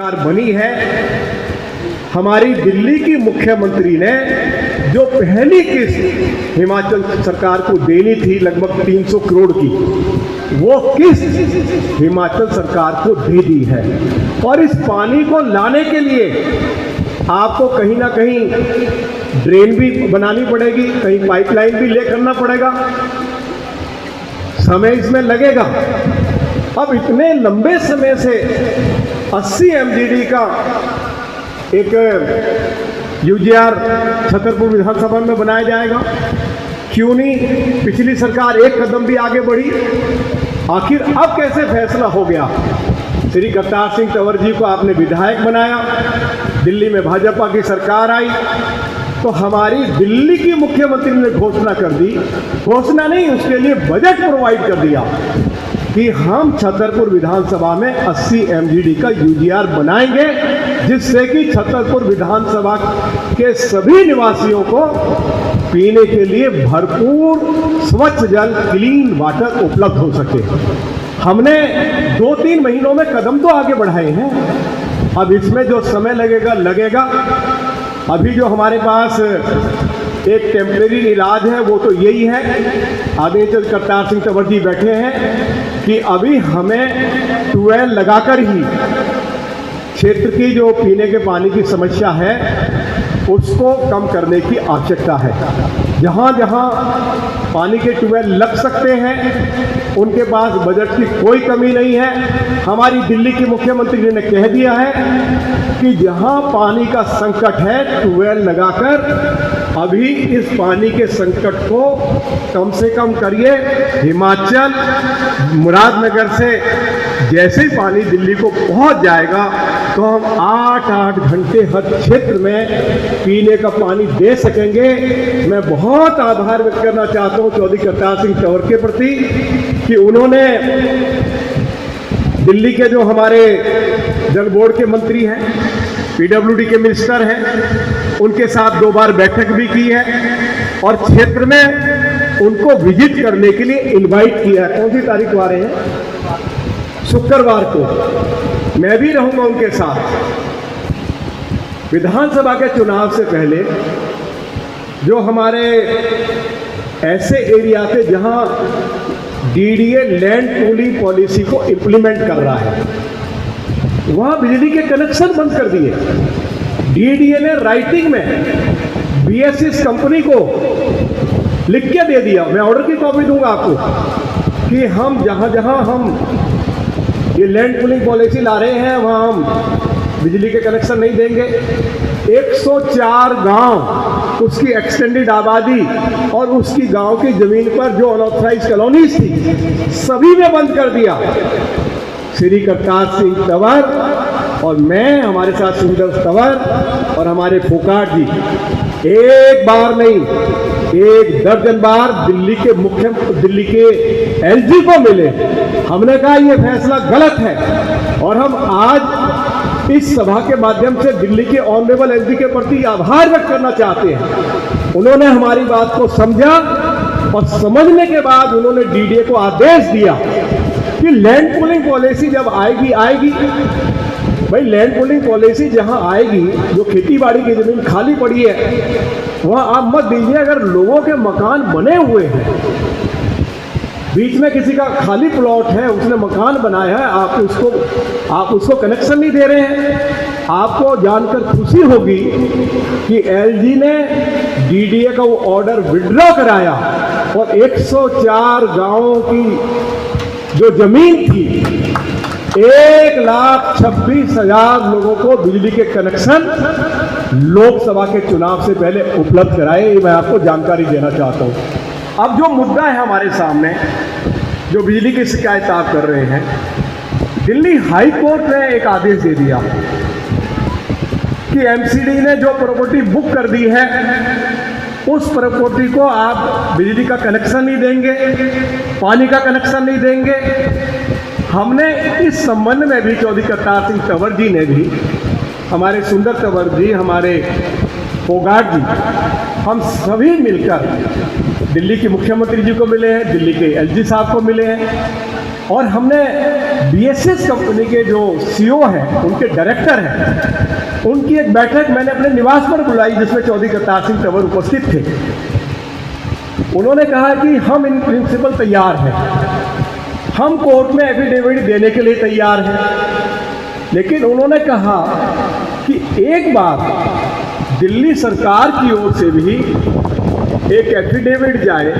सरकार बनी है, हमारी दिल्ली की मुख्यमंत्री ने जो पहली किस्त हिमाचल सरकार को देनी थी लगभग 300 करोड़ की, वो किस्त हिमाचल सरकार को दे दी है। और इस पानी को लाने के लिए आपको कहीं ना कहीं ड्रेन भी बनानी पड़ेगी, कहीं पाइपलाइन भी ले करना पड़ेगा, समय इसमें लगेगा। अब इतने लंबे समय से 80 MGD का एक यूजीआर छतरपुर विधानसभा में बनाया जाएगा, क्यों नहीं पिछली सरकार एक कदम भी आगे बढ़ी? आखिर अब कैसे फैसला हो गया? श्री करतार सिंह तंवर जी को आपने विधायक बनाया, दिल्ली में भाजपा की सरकार आई, तो हमारी दिल्ली की मुख्यमंत्री ने घोषणा कर दी, घोषणा नहीं उसके लिए बजट प्रोवाइड कर दिया कि हम छतरपुर विधानसभा में 80 MGD का यूजीआर बनाएंगे, जिससे कि छतरपुर विधानसभा के सभी निवासियों को पीने के लिए भरपूर स्वच्छ जल, क्लीन वाटर उपलब्ध हो सके। हमने 2-3 महीनों में कदम तो आगे बढ़ाए हैं, अब इसमें जो समय लगेगा। अभी जो हमारे पास एक टेम्परेरी इलाज है वो तो यही है, आगे चल करतार सिंह तंवर जी बैठे हैं कि अभी हमें ट्यूबवेल लगाकर ही क्षेत्र की जो पीने के पानी की समस्या है उसको कम करने की आवश्यकता है। जहाँ जहाँ पानी के ट्यूबवेल लग सकते हैं उनके पास बजट की कोई कमी नहीं है। हमारी दिल्ली की मुख्यमंत्री ने कह दिया है कि जहाँ पानी का संकट है ट्यूबवेल लगाकर अभी इस पानी के संकट को कम से कम करिए। हिमाचल मुरादनगर से जैसे ही पानी दिल्ली को पहुंच जाएगा तो हम 8-8 घंटे हर क्षेत्र में पीने का पानी दे सकेंगे। मैं बहुत आभार व्यक्त करना चाहता हूं चौधरी करतार सिंह तंवर के प्रति कि उन्होंने दिल्ली के जो हमारे जल बोर्ड के मंत्री हैं, PWD के मिनिस्टर हैं, उनके साथ 2 बार बैठक भी की है और क्षेत्र में उनको विजिट करने के लिए इनवाइट किया है। कौन सी तारीख को आ रहे हैं? शुक्रवार को मैं भी रहूंगा उनके साथ। विधानसभा के चुनाव से पहले जो हमारे ऐसे एरिया थे जहां DDA लैंड पूलिंग पॉलिसी को इम्प्लीमेंट कर रहा है, वहां बिजली के कनेक्शन बंद कर दिए। DDA ने राइटिंग में BSS कंपनी को लिख के दे दिया, मैं ऑर्डर की कॉपी दूंगा आपको, कि हम जहां जहां हम ये लैंड पूलिंग पॉलिसी ला रहे हैं वहां हम बिजली के कनेक्शन नहीं देंगे। 104 गांव, उसकी एक्सटेंडेड आबादी और उसकी गांव की जमीन पर जो अनऑथराइज कॉलोनीज थी सभी में बंद कर दिया। श्री करतार सिंह तंवर और मैं, हमारे साथ सुंदर तंवर और हमारे फोकाट जी, एक बार नहीं 1 दर्जन बार दिल्ली के LG को मिले। हमने कहा ये फैसला गलत है और हम आज इस सभा के माध्यम से दिल्ली के ऑनरेबल LG के प्रति आभार व्यक्त करना चाहते हैं। उन्होंने हमारी बात को समझा और समझने के बाद उन्होंने DDA को आदेश दिया कि लैंड पूलिंग पॉलिसी जब आएगी भाई, लैंड पूलिंग पॉलिसी जहां आएगी, जो खेती बाड़ी की जमीन खाली पड़ी है वहां आप मत दीजिए। अगर लोगों के मकान बने हुए हैं, बीच में किसी का खाली प्लॉट है, उसने मकान बनाया है, आप उसको कनेक्शन नहीं दे रहे हैं, आपको जानकर खुशी होगी कि LG ने DDA का वो ऑर्डर विड्रॉ कराया और 104 गांवों की जो जमीन थी 1,26,000 लोगों को बिजली के कनेक्शन लोकसभा के चुनाव से पहले उपलब्ध कराए। ये मैं आपको जानकारी देना चाहता हूं। अब जो मुद्दा है हमारे सामने, जो बिजली की शिकायत आप कर रहे हैं, दिल्ली हाई कोर्ट ने एक आदेश दे दिया कि MCD ने जो प्रॉपर्टी बुक कर दी है उस प्रॉपर्टी को आप बिजली का कनेक्शन नहीं देंगे, पानी का कनेक्शन नहीं देंगे। हमने इस संबंध में भी चौधरी करतार सिंह तंवर जी ने भी, हमारे सुंदर तंवर जी, हमारे फोगाट जी, हम सभी मिलकर दिल्ली के मुख्यमंत्री जी को मिले हैं, दिल्ली के LG साहब को मिले हैं और हमने BSS कंपनी के जो CEO हैं, उनके डायरेक्टर हैं, उनकी एक बैठक मैंने अपने निवास पर बुलाई, जिसमें चौधरी करतार सिंह तंवर उपस्थित थे। उन्होंने कहा कि हम इन प्रिंसिपल तैयार हैं, हम कोर्ट में एफिडेविट देने के लिए तैयार हैं, लेकिन उन्होंने कहा कि एक बार दिल्ली सरकार की ओर से भी एक एफिडेविट जाए,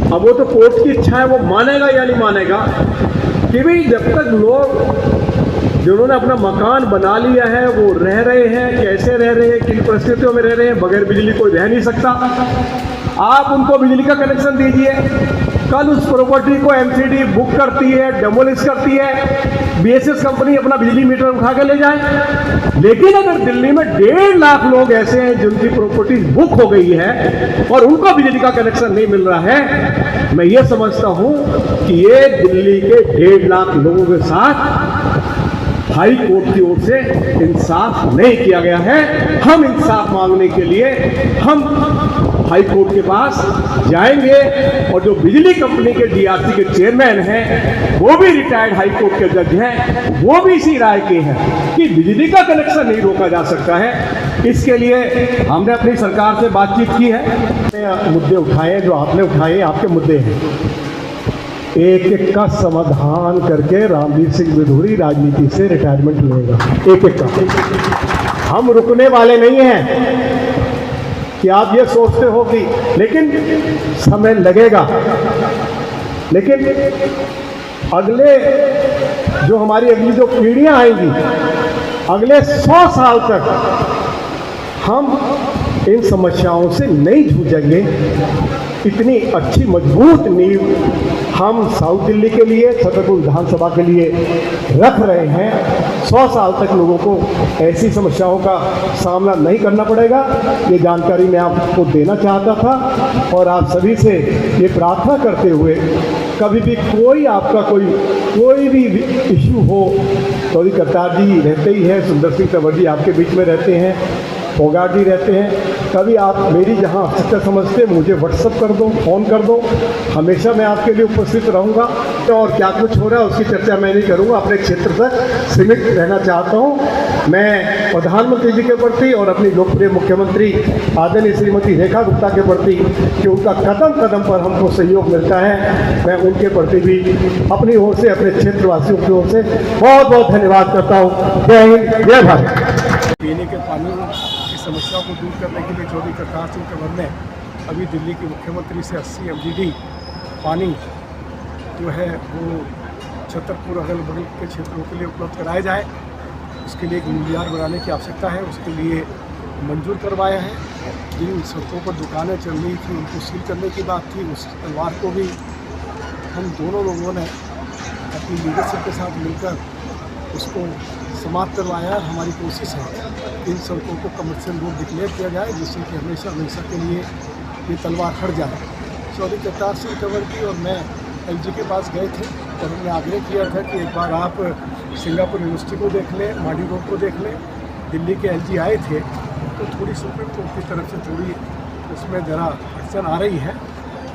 अब वो तो कोर्ट की इच्छा है, वो मानेगा या नहीं मानेगा, कि भाई जब तक लोग जिन्होंने अपना मकान बना लिया है वो रह रहे हैं, कैसे रह रहे हैं, किन परिस्थितियों में रह रहे हैं, बगैर बिजली कोई रह नहीं सकता। आप उनको बिजली का कनेक्शन दीजिए, कल उस प्रॉपर्टी को MCD बुक करती है, डेमोलिश करती है, BSS कंपनी अपना बिजली मीटर उठा के ले जाए। लेकिन अगर दिल्ली में 1.5 लाख लोग ऐसे हैं जिनकी प्रॉपर्टी बुक हो गई है और उनको बिजली का कनेक्शन नहीं मिल रहा है, मैं ये समझता हूं कि ये दिल्ली के 1.5 लाख लोगों के साथ हाई कोर्ट की ओर से इंसाफ नहीं किया गया है। हम इंसाफ मांगने के लिए हम हाई कोर्ट के पास जाएंगे और जो बिजली कंपनी के DRC के चेयरमैन हैं, वो भी रिटायर्ड हाई कोर्ट के जज हैं, वो भी इसी राय के हैं कि बिजली का कनेक्शन नहीं रोका जा सकता है। इसके लिए हमने अपनी सरकार से बातचीत की है। मुद्दे उठाए जो आपने उठाए, आपके मुद्दे हैं, एक एक का समाधान करके रामवीर सिंह विधूरी राजनीति से रिटायरमेंट लेगा, एक एक का। हम रुकने वाले नहीं हैं कि आप ये सोचते हो कि, लेकिन समय लगेगा। लेकिन अगले जो हमारी अगली जो पीढ़ियां आएंगी, अगले 100 साल तक हम इन समस्याओं से नहीं जूझेंगे। इतनी अच्छी मजबूत नींव हम साउथ दिल्ली के लिए, छतरपुर विधानसभा के लिए रख रहे हैं। 100 साल तक लोगों को ऐसी समस्याओं का सामना नहीं करना पड़ेगा। ये जानकारी मैं आपको देना चाहता था और आप सभी से ये प्रार्थना करते हुए, कभी भी कोई आपका कोई भी इश्यू हो, चौधरी करतार जी रहते ही हैं, सुंदर सिंह तंवर जी आपके बीच में रहते हैं, फोगाट जी रहते हैं, कभी आप मेरी जहां आवश्यकता समझते मुझे व्हाट्सअप कर दो, फ़ोन कर दो, हमेशा मैं आपके लिए उपस्थित रहूँगा। और क्या कुछ हो रहा है उसकी चर्चा मैं नहीं करूँगा, अपने क्षेत्र तक सीमित रहना चाहता हूँ। मैं प्रधानमंत्री जी के प्रति और अपनी लोकप्रिय मुख्यमंत्री आदरणीय श्रीमती रेखा गुप्ता के प्रति, कि उनका कदम कदम पर हमको सहयोग मिलता है, मैं उनके प्रति भी अपनी ओर से, अपने क्षेत्रवासियों की ओर से बहुत बहुत धन्यवाद करता हूँ। जय हिंद, जय भारत। पीने के पानी की समस्याओं को दूर करने के लिए चौधरी करतार सिंह तंवर ने अभी दिल्ली के मुख्यमंत्री से 80 MGD पानी जो है वो छतरपुर अगल बगल के क्षेत्रों के लिए उपलब्ध कराया जाए, उसके लिए एक मीडियार बनाने की आवश्यकता है, उसके लिए मंजूर करवाया है। जिन सड़कों पर दुकानें चल रही थी उनको सील करने की बात थी, उस तलवार को भी हम दोनों लोगों ने अपनी लीडरशिप के साथ मिलकर उसको समाप्त करवाया। हमारी कोशिश है इन सड़कों को कमर्शियल रोड डिक्लेयर किया जाए, जिससे कि हमेशा हमेशा के लिए ये तलवार हट जाए। चौधरी करतार सिंह तंवर जी और मैं LG के पास गए थे और हमने आग्रह किया था कि एक बार आप सिंगापुर यूनिवर्सिटी को देख लें, माडी रोड को देख लें। दिल्ली के LG आए थे तो थोड़ी सुप्रीम कोर्ट की तरफ से थोड़ी उसमें ज़रा अड़चन आ रही है,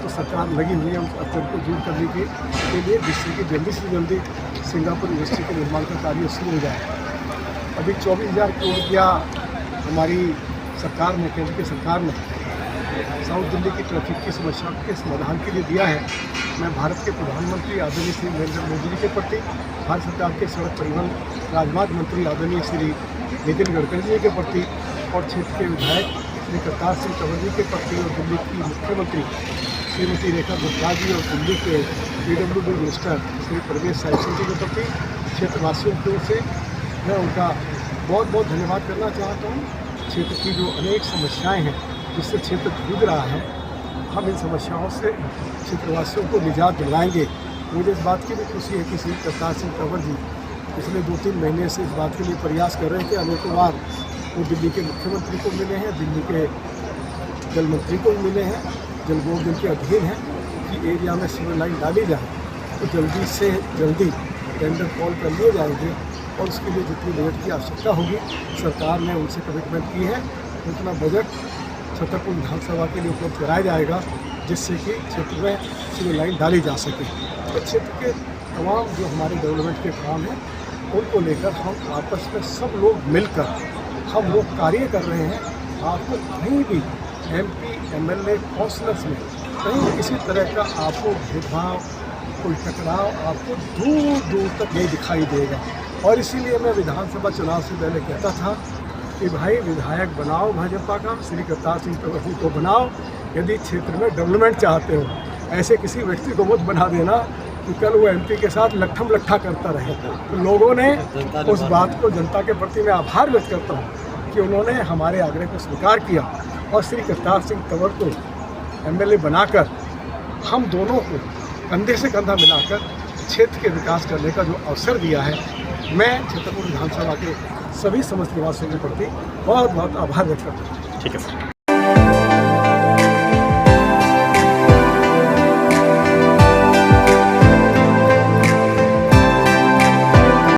तो सरकार लगी हुई है उस अड़चन को दूर करने के लिए, जिससे कि जल्दी से जल्दी सिंगापुर यूनिवर्सिटी के निर्माण का कार्य शुरू हो जाए। अभी 24,000 करोड़ रुपया हमारी सरकार ने, केंद्र की सरकार ने साउथ दिल्ली की ट्रैफिक की समस्या के समाधान के लिए दिया है। मैं भारत के प्रधानमंत्री आदरणीय श्री नरेंद्र मोदी जी के प्रति, भारत सरकार के सड़क परिवहन राजमार्ग मंत्री आदरणीय श्री नितिन गडकरी जी के प्रति और क्षेत्र के विधायक श्री करतार सिंह तंवर जी के प्रति और दिल्ली की मुख्यमंत्री श्रीमती रेखा गुप्ता जी और दिल्ली के PWD मिनिस्टर श्री परवेश साहिब जी के प्रति क्षेत्रवासियों की ओर से मैं उनका बहुत बहुत धन्यवाद करना चाहता हूँ। क्षेत्र की जो अनेक समस्याएं हैं जिससे क्षेत्र जूझ रहा है, हम इन समस्याओं से क्षेत्रवासियों को निजात दिलाएंगे। मुझे इस बात की भी खुशी है कि श्री करतार सिंह तंवर जी पिछले 2-3 महीने से इस बात के लिए प्रयास कर रहे थे। अनेकों बार वो दिल्ली के मुख्यमंत्री को मिले हैं, दिल्ली के जल मंत्री को मिले हैं, जल बोर्ड जिनके अधीन है कि एरिया में सीवर लाइन डाली जाए तो जल्दी से जल्दी टेंडर कॉल कर लिए जाएंगे और उसके लिए जितनी बजट की आवश्यकता होगी सरकार ने उनसे कमिटमेंट की है, उतना बजट छतरपुर विधानसभा के लिए उपलब्ध कराया जाएगा जिससे कि क्षेत्र में सिविल लाइन डाली जा सके। तो क्षेत्र के तमाम जो हमारे डेवलपमेंट के काम हैं उनको लेकर हम आपस में सब लोग मिलकर हम लोग कार्य कर रहे हैं। आपको कहीं भी MP, MLA, काउंसलर्स में कहीं किसी तरह का आपको भेदभाव, कोई टकराव आपको दूर दूर तक नहीं दिखाई देगा। और इसीलिए मैं विधानसभा चुनाव से पहले कहता था कि भाई विधायक बनाओ भाजपा का, श्री करतार सिंह तंवर को बनाओ यदि क्षेत्र में डेवलपमेंट चाहते हो। ऐसे किसी व्यक्ति को मत बना देना कि कल वो MP के साथ लट्ठम लट्ठा करता रहे। तो लोगों ने उस बात को, जनता के प्रति मैं आभार व्यक्त करता हूँ कि उन्होंने हमारे आग्रह को स्वीकार किया और श्री करतार सिंह तंवर को MLA बनाकर हम दोनों को कंधे से कंधा मिलाकर क्षेत्र के विकास करने का जो अवसर दिया है, मैं छतरपुर विधानसभा के सभी समस्त निवासियों के प्रति बहुत बहुत आभार व्यक्त करता हूँ। ठीक है सर।